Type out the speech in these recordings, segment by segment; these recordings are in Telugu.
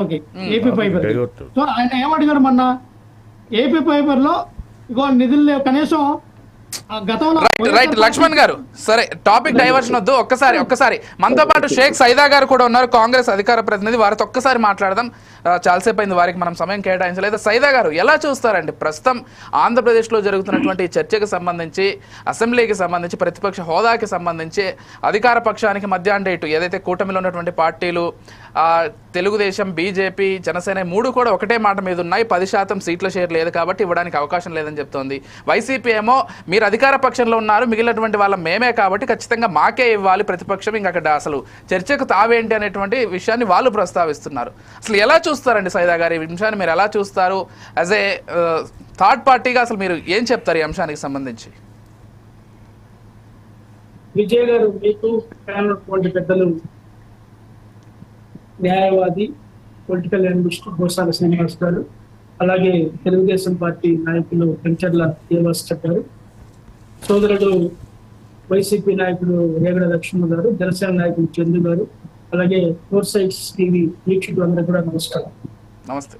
AP fibre. సో ఆయన ఏమడిగాడు మొన్న, ఏపీ ఫైబర్ లో ఇగో నిధులు లేవు కనీసం గతంలో. రైట్ లక్ష్మణ్ గారు, సరే టాపిక్ డైవర్షన్ వద్దు. ఒక్కసారి మనతో పాటు షేక్ సైదా గారు కూడా ఉన్నారు, కాంగ్రెస్ అధికార ప్రతినిధి. వారితో ఒక్కసారి మాట్లాడదాం. చాలాసేపు అయింది, వారికి మనం సమయం కేటాయించలేదు. సైదా గారు, ఎలా చూస్తారండి ప్రస్తుతం ఆంధ్రప్రదేశ్లో జరుగుతున్నటువంటి చర్చకు సంబంధించి, అసెంబ్లీకి సంబంధించి, ప్రతిపక్ష హోదాకి సంబంధించి, అధికార పక్షానికి మధ్య అంటే ఇటు ఏదైతే కూటమిలో ఉన్నటువంటి పార్టీలు తెలుగుదేశం, బీజేపీ, జనసేన మూడు కూడా ఒకటే మాట మీద ఉన్నాయి. 10% సీట్ల షేర్ లేదు కాబట్టి ఇవ్వడానికి అవకాశం లేదని చెప్తోంది. వైసీపీ ఏమో మీరు అధికార పక్షంలో ఉన్నారు, మిగిలినటువంటి వాళ్ళ మేమే కాబట్టి ఖచ్చితంగా మాకే ఇవ్వాలి ప్రతిపక్షం, ఇంకా అక్కడ అసలు చర్చకు తావేంటి అనేటువంటి విషయాన్ని వాళ్ళు ప్రస్తావిస్తున్నారు. అసలు ఎలా చూస్తారండి సైదా గారు ఈ విషయాన్ని, మీరు ఎలా చూస్తారు? యాజ్ ఏ థర్డ్ పార్టీగా అసలు మీరు ఏం చెప్తారు ఈ అంశానికి సంబంధించి? విజయ్ గారు, మీకు పెద్దలు, న్యాయవాది, పొలిటికల్ అనలిస్ట్ గోసాల శ్రీనివాస్ గారు, అలాగే తెలుగుదేశం పార్టీ నాయకులు పెంచర్ల దేవాస్ చెప్పారు, సోదరుడు వైసీపీ నాయకుడు రేగడ లక్ష్మణ్ గారు, జనసేన నాయకుడు చందు గారు, అలాగే ఫోర్ సైడ్స్ టీవీ వీక్షకులు అందరూ కూడా నమస్కారం. నమస్తే.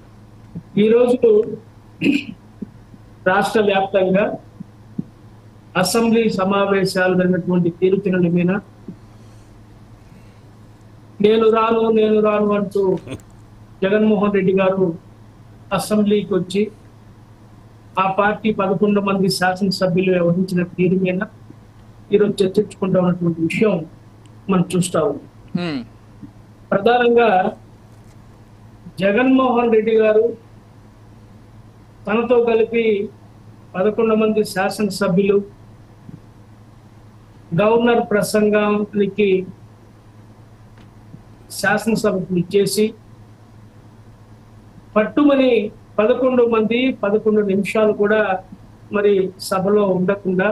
ఈరోజు రాష్ట్ర వ్యాప్తంగా అసెంబ్లీ సమావేశాలు జరిగినటువంటి తీరుతెన్నుల మీద నేను రాను అంటూ జగన్మోహన్ రెడ్డి గారు అసెంబ్లీకి వచ్చి ఆ పార్టీ 11 మంది శాసనసభ్యులు వ్యవహరించిన తీరు మీద ఈరోజు చర్చించుకుంటా ఉన్నటువంటి విషయం మనం చూస్తా ఉన్నాం. ప్రధానంగా జగన్మోహన్ రెడ్డి గారు తనతో కలిపి 11 మంది శాసనసభ్యులు గవర్నర్ ప్రసంగానికి శాసనసభకు ఇచ్చేసి పట్టుమని 11 మంది 11 నిమిషాలు కూడా మరి సభలో ఉండకుండా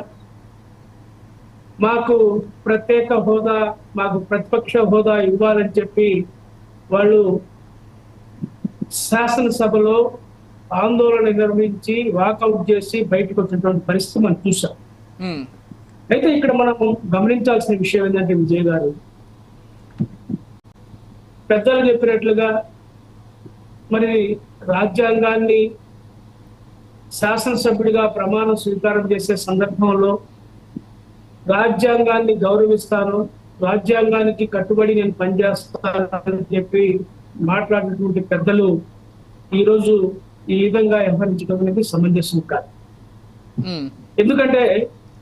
మాకు ప్రత్యేక హోదా, మాకు ప్రతిపక్ష హోదా ఇవ్వాలని చెప్పి వాళ్ళు శాసనసభలో ఆందోళన నిర్వహించి వాకౌట్ చేసి బయటకు వచ్చినటువంటి పరిస్థితి మనం చూసాం. అయితే ఇక్కడ మనం గమనించాల్సిన విషయం ఏంటంటే విజయ్ గారు, పెద్దలు చెప్పినట్లుగా మరి రాజ్యాంగాన్ని శాసనసభ్యుడిగా ప్రమాణ స్వీకారం చేసే సందర్భంలో రాజ్యాంగాన్ని గౌరవిస్తాను, రాజ్యాంగానికి కట్టుబడి నేను పనిచేస్తానని చెప్పి మాట్లాడినటువంటి పెద్దలు ఈరోజు ఈ విధంగా వ్యవహరించడం అనేది సమంజసం కాదు. ఎందుకంటే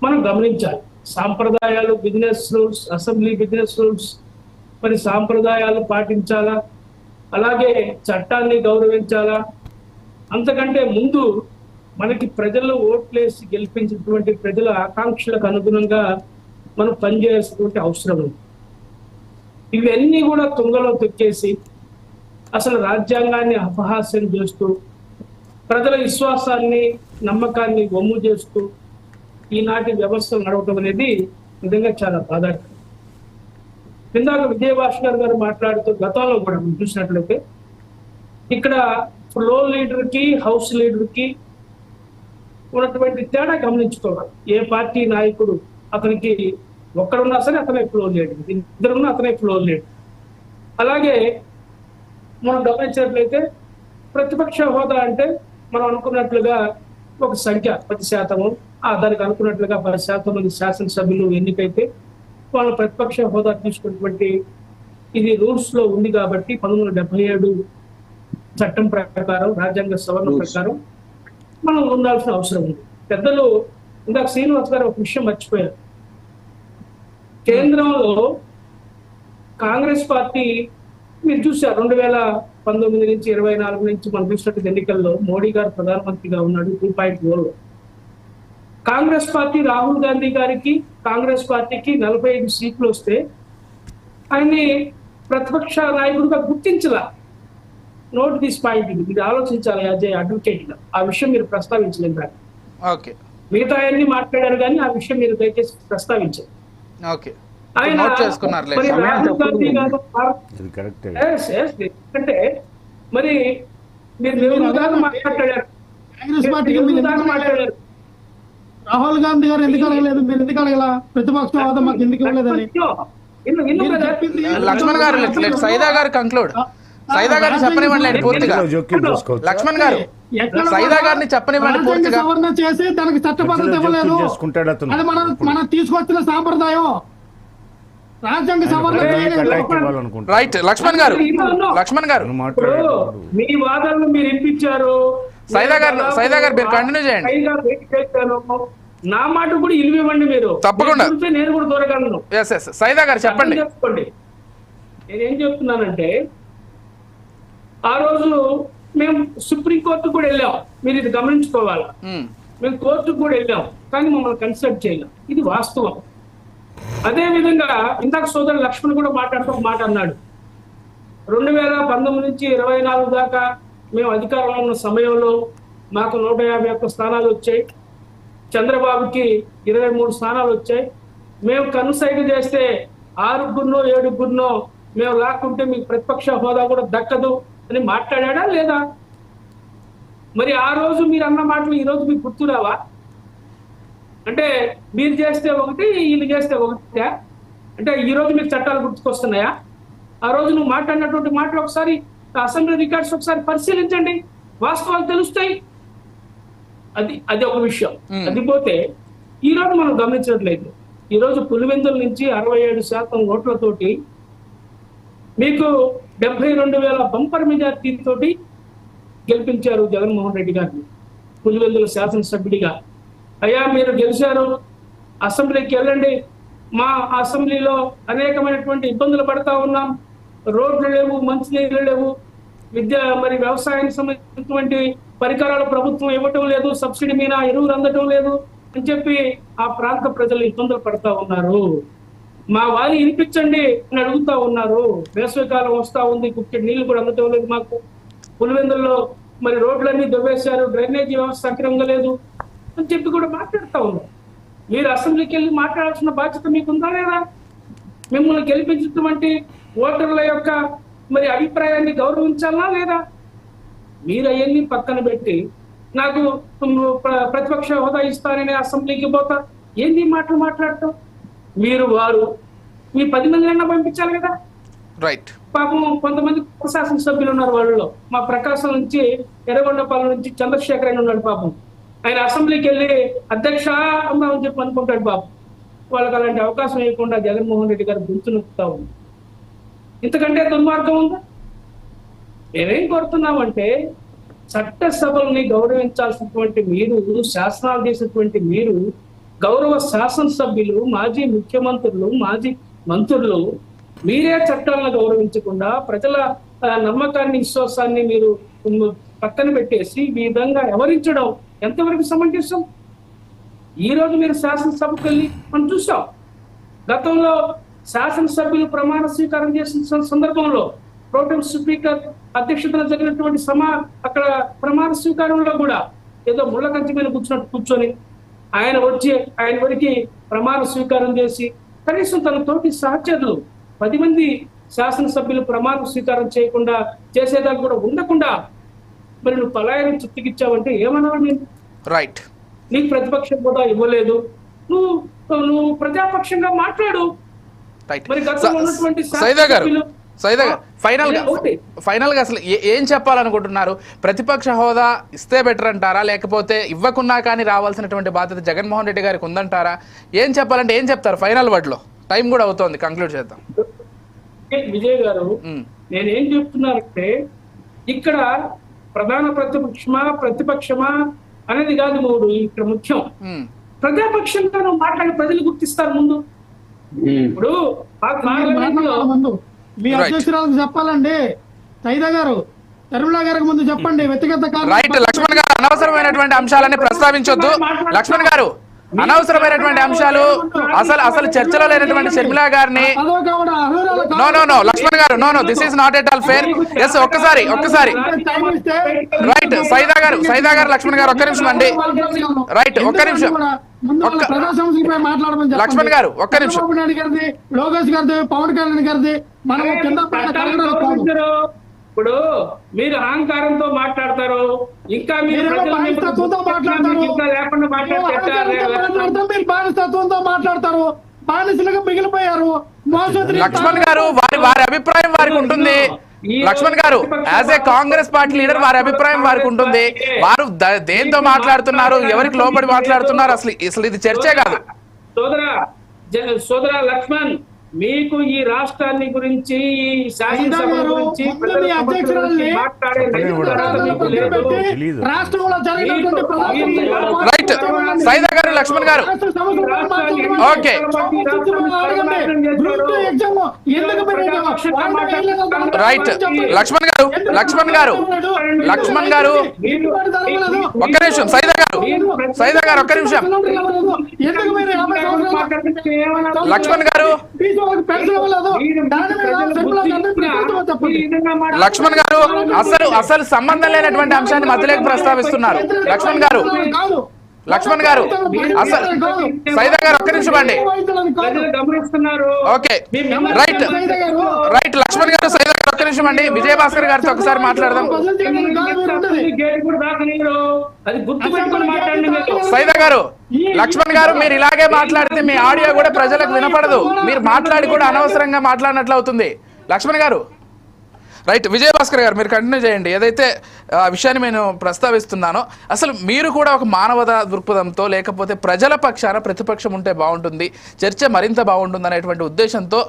మనం గమనించాలి, సాంప్రదాయాలు, business rules, assembly business rules, మరి సాంప్రదాయాలు పాటించాలా, అలాగే చట్టాన్ని గౌరవించాలా. అంతకంటే ముందు మనకి ప్రజలు ఓట్లేసి గెలిపించినటువంటి ప్రజల ఆకాంక్షలకు అనుగుణంగా మనం పనిచేయాల్సినటువంటి అవసరం ఉంది. ఇవన్నీ కూడా తుంగలో తొక్కేసి అసలు రాజ్యాంగాన్ని అపహాస్యం చేస్తూ ప్రజల విశ్వాసాన్ని, నమ్మకాన్ని వమ్ము చేస్తూ ఈనాటి వ్యవస్థ నడవటం అనేది నిజంగా చాలా బాధాకరం. ఇందాక విజయభాస్కర్ గారు మాట్లాడుతూ గతంలో కూడా మనం చూసినట్లయితే ఇక్కడ ఫ్లోర్ లీడర్ కి హౌస్ లీడర్ కి ఉన్నటువంటి తేడా గమనించుకోవాలి. ఏ పార్టీ నాయకుడు అతనికి ఒక్కడున్నా సరే అతనే ఫ్లోర్ లీడర్, ఇద్దరున్నా అతనే ఫ్లోర్ లీడర్. అలాగే మనం గమనించినట్లయితే ప్రతిపక్ష హోదా అంటే మనం అనుకున్నట్లుగా ఒక సంఖ్య 10%, దానికి అనుకున్నట్లుగా 10% మంది శాసనసభ్యులు ఎన్నికైతే వాళ్ళ ప్రతిపక్ష హోదా తీసుకున్నటువంటి ఇది రూల్స్ లో ఉంది కాబట్టి 1977 చట్టం ప్రకారం, రాజ్యాంగ సవరణ ప్రకారం మనం ఉండాల్సిన అవసరం ఉంది. పెద్దలు ఇందాక శ్రీనివాస్ గారు ఒక విషయం మర్చిపోయారు. కేంద్రంలో కాంగ్రెస్ పార్టీ మీరు చూసారు 2019 నుంచి 24 నుంచి మనం చూసినట్టు ఎన్నికల్లో మోడీ గారు ప్రధానమంత్రిగా ఉన్నాడు 2.0. కాంగ్రెస్ పార్టీ రాహుల్ గాంధీ గారికి, కాంగ్రెస్ పార్టీకి 45 సీట్లు వస్తే ఆయన్ని ప్రతిపక్ష నాయకుడిగా గుర్తించలా. నోట్ దిస్ పాయింట్, మీరు ఆలోచించాలి యాజ్ ఏ అడ్వకేట్ గా. ఆ విషయం మీరు ప్రస్తావించలేదు. మిగతా అన్ని మాట్లాడారు కానీ ఆ విషయం మీరు దయచేసి ప్రస్తావించారు. ఆయన మరి రాహుల్ గాంధీ గారు అంటే మరి మీరు మాట్లాడారు, రాహుల్ గాంధీ గారు ఎందుకు అడగలేదు, మీరు ఎందుకు అడగల? ప్రతిపక్ష హోదా మాకు ఎందుకు ఇవ్వలేదని లక్ష్మణ్ గారు, సైదా గారు కంక్లూడ్. సైదా గారిని చెప్పనివ్వండి పూర్తిగా. జోక్యం చేసుకోవచ్చు. లక్ష్మణ్ గారు ఎక్కడ సైదా గారిని చెప్పనివ్వండి రాజ్యాంగ పూర్తిగా. సవరణ చేసి దానికి చట్టబద్ధత ఇవ్వలేదు. జోక్యం చేసుకుంటాడు అతను. అది మనం తీసుకొచ్చిన సాంప్రదాయం. రాజ్యాంగ సవరణ చేయలేదు. రైట్ లక్ష్మణ్ గారు, లక్ష్మణ్ గారు ఇప్పుడు మీ వాదనలు మీరు వినిపించారు. సైదా గారు మీరు కంటిన్యూ చేయండి. పైగా బయటికి వెళ్ళాను. నా మాట కూడా ఇవ్వండి మీరు. తప్పకుండా. మీరు చూస్తే నేను కూడా దూరగలను. ఎస్ ఎస్ సైదా గారు చెప్పండి. చెప్పండి. నేనేం చెప్తున్నానంటే ఆ రోజు మేము సుప్రీంకోర్టు కూడా వెళ్ళాం. మీరు ఇది గమనించుకోవాలి. మేము కోర్టుకు కూడా వెళ్ళాం, కానీ మమ్మల్ని కన్సల్ట్ చేయలేం. ఇది వాస్తవం. అదే విధంగా ఇందాక సోదరు లక్ష్మణ్ కూడా మాట్లాడుతూ ఒక మాట అన్నాడు. 2019 నుంచి 24 దాకా మేము అధికారంలో ఉన్న సమయంలో మాకు 151 స్థానాలు వచ్చాయి. చంద్రబాబుకి 23 స్థానాలు వచ్చాయి. మేము కన్సైడ్ చేస్తే 6గురినో 7గురినో మేము లాక్కుంటే మీకు ప్రతిపక్ష హోదా కూడా దక్కదు అని మాట్లాడా లేదా? మరి ఆ రోజు మీరు అన్న మాటలు ఈ రోజు మీకు గుర్తురావా? అంటే మీరు చేస్తే ఒకటి, వీళ్ళు చేస్తే ఒకటి. అంటే ఈ రోజు మీకు చట్టాలు గుర్తుకొస్తున్నాయా? ఆ రోజు నువ్వు మాట్లాడినటువంటి మాటలు ఒకసారి అసెంబ్లీ రికార్డ్స్ ఒకసారి పరిశీలించండి, వాస్తవాలు తెలుస్తాయి. అది ఒక విషయం. అది పోతే ఈ రోజు మనం గమనించినట్లయితే ఈ రోజు పులివెందుల నుంచి 67% ఓట్లతోటి మీకు 72,000 బంపర్ మెజార్టీ తోటి గెలిపించారు జగన్మోహన్ రెడ్డి గారిని పులివెందుల శాసనసభ్యుడిగా. అయ్యా మీరు గెలిచారు, అసెంబ్లీకి వెళ్ళండి. మా అసెంబ్లీలో అనేకమైనటువంటి ఇబ్బందులు పడతా ఉన్నాం. రోడ్లు లేవు, మంచినీళ్ళు లేవు, మరి వ్యవసాయానికి సంబంధించినటువంటి పరికరాలు ప్రభుత్వం ఇవ్వటం లేదు, సబ్సిడీ మీద ఎరువులు అందటం లేదు అని చెప్పి ఆ ప్రాంత ప్రజలు ఇబ్బందులు పడతా ఉన్నారు. మా వారి వినిపించండి అని అడుగుతా ఉన్నారు. వేసవికాలం వస్తా ఉంది, కుక్కడి నీళ్లు కూడా అందటం లేదు మాకు. పులివెందుల్లో మరి రోడ్లన్నీ దువ్వేశారు, డ్రైనేజీ వ్యవస్థ సక్రమంగా లేదు అని చెప్పి కూడా మాట్లాడుతూ ఉన్నారు. మీరు అసెంబ్లీకి వెళ్ళి మాట్లాడాల్సిన బాధ్యత మీకుందా లేదా? మిమ్మల్ని గెలిపించినటువంటి ఓటర్ల యొక్క మరి అభిప్రాయాన్ని గౌరవించాలా లేదా? మీరు అవన్నీ పక్కన పెట్టి నాకు ప్రతిపక్ష హోదా ఇస్తానని అసెంబ్లీకి పోతా ఏంది మాటలు మాట్లాడటం? మీరు వారు మీ 10 మందినైనా పంపించాలి కదా. రైట్. పాపం కొంతమంది శాసనసభ్యులు ఉన్నారు వాళ్ళలో. మా ప్రకాశం నుంచి, ఎర్రగొండపాలెం నుంచి చంద్రశేఖర్ అని ఉన్నాడు. పాపం ఆయన అసెంబ్లీకి వెళ్ళి అధ్యక్ష అందామని చెప్పి అనుకుంటాడు. పాపం వాళ్ళకి అలాంటి అవకాశం ఇవ్వకుండా జగన్మోహన్ రెడ్డి గారు గుర్తు నొక్కుతా ఉంది. ఇంతకంటే దుర్మార్గం ఉందా? నేనేం కోరుతున్నామంటే చట్టసభల్ని గౌరవించాల్సినటువంటి మీరు, శాసనాలు చేసినటువంటి మీరు, గౌరవ శాసనసభ్యులు, మాజీ ముఖ్యమంత్రులు, మాజీ మంత్రులు మీరే చట్టాలను గౌరవించకుండా ప్రజల నమ్మకాన్ని, విశ్వాసాన్ని మీరు పక్కన పెట్టేసి ఈ విధంగా వ్యవహరించడం ఎంతవరకు సమంజసం? ఈ రోజు మీరు శాసనసభకు వెళ్ళి మనం చూసాం. గతంలో శాసనసభ్యులు ప్రమాణ స్వీకారం చేసిన సందర్భంలో ప్రోటెం స్పీకర్ అధ్యక్షతన జరిగినటువంటి అక్కడ ప్రమాణ స్వీకారంలో కూడా ఏదో ముళ్ళ కంచి మీద కూర్చొని ఆయన వరకు ప్రమాణ స్వీకారం చేసి కనీసం తన తోటి సహచరులు 10 మంది శాసనసభ్యులు ప్రమాణ స్వీకారం చేయకుండా చేసేదాకా కూడా ఉండకుండా మరి నువ్వు పలాయనం చిత్తికిచ్చావంటే ఏమన్నావు? నేను రైట్, నీకు ప్రతిపక్షం కూడా ఇవ్వలేదు, నువ్వు ప్రజాపక్షంగా మాట్లాడు. మరి గతంలో ఉన్నటువంటి సైదా గారు ఫైనల్ గా అసలు ఏం చెప్పాలనుకుంటున్నారు? ప్రతిపక్ష హోదా ఇస్తే బెటర్ అంటారా, లేకపోతే ఇవ్వకున్నా కానీ రావాల్సినటువంటి బాధ్యత జగన్మోహన్ రెడ్డి గారికి ఉందంటారా? ఏం చెప్పాలంటే ఏం చెప్తారు ఫైనల్ వర్డ్ లో? టైం కూడా అవుతోంది, కంక్లూడ్ చేద్దాం. విజయ్ గారు, నేనేం చెప్తున్నానంటే ఇక్కడ ప్రధాన ప్రతిపక్షమా అనేది కాదు మూడు ఇక్కడ ముఖ్యం. ప్రజాపక్షంగా నువ్వు మాట్లాడి ప్రజలు గుర్తిస్తారు ముందు. ఇప్పుడు మీ అధ్యక్షురాలకు చెప్పాలండి. సైదా గారు, తరుణ్ గారికి ముందు చెప్పండి. వ్యక్తిగత రైట్. లక్ష్మణ్ గారు, అనవసరమైనటువంటి అంశాలని ప్రస్తావించొద్దు. లక్ష్మణ్ గారు, అనవసరమైనటువంటి అంశాలు అసలు చర్చలో లేనటువంటి షర్మిలా గారిని no Lakshman garu, no this is not at all fair. Yes, ఒక్కసారి రైట్. సైదా గారు లక్ష్మణ్ గారు ఒక్క నిమిషం అండి. రైట్, ఒక్క నిమిషం లక్ష్మణ్ గారు, ఒక్క నిమిషం. లోకేష్ గారిది, పవన్ కళ్యాణ్ గారిది మనం ఇప్పుడు మీరు అహంకారంతో మాట్లాడతారు, ఇంకా మీరు బానిసత్వంతో మాట్లాడతారు. బానిసలుగా మిగిలిపోయారు. లక్ష్మణ్ గారు, వారి అభిప్రాయం వారికి ఉంటుంది. లక్ష్మణ్ గారు as a Congress party leader వారి అభిప్రాయం వారికి ఉంటుంది. వారు దేంతో మాట్లాడుతున్నారు, ఎవరికి లోబడి మాట్లాడుతున్నారు, అసలు ఇది చర్చే కాదు. సోదరా లక్ష్మణ్, మీకు ఈ రాష్ట్రాన్ని గురించి, ఈ శాసనసభ గురించి రైట్ సైదా గారు, లక్ష్మణ్ గారు, ఓకే రైట్ లక్ష్మణ్ గారు, లక్ష్మణ్ గారు, లక్ష్మణ్ గారు ఒక్క నిమిషం, సైదా గారు, సైదా గారు ఒక్క నిమిషం, లక్ష్మణ్ గారు, లక్ష్మణ్ గారు అసలు సంబంధం లేనటువంటి అంశాన్ని మధ్యలోకి ప్రస్తావిస్తున్నారు. లక్ష్మణ్ గారు, లక్ష్మణ్ గారు, అసలు సైదా గారు ఒక్క నిమిషం అండి. ఓకే రైట్ రైట్ లక్ష్మణ్ గారు, సైదా గారు ఒక్క నిమిషం అండి. విజయభాస్కర్ గారితో ఒకసారి మాట్లాడదాం. సైదా గారు, లక్ష్మణ్ గారు, మీరు ఇలాగే మాట్లాడితే మీ ఆడియో కూడా ప్రజలకు వినపడదు. మీరు మాట్లాడి కూడా అనవసరంగా మాట్లాడినట్లు అవుతుంది. లక్ష్మణ్ గారు రైట్. విజయభాస్కర్ గారు మీరు కంటిన్యూ చేయండి. ఏదైతే విషయాన్ని నేను ప్రస్తావిస్తున్నానో, అసలు మీరు కూడా ఒక మానవతా దృక్పథంతో, లేకపోతే ప్రజల పక్షాన ప్రతిపక్షం ఉంటే బాగుంటుంది, చర్చ మరింత బాగుంటుంది అనేటువంటి ఉద్దేశంతో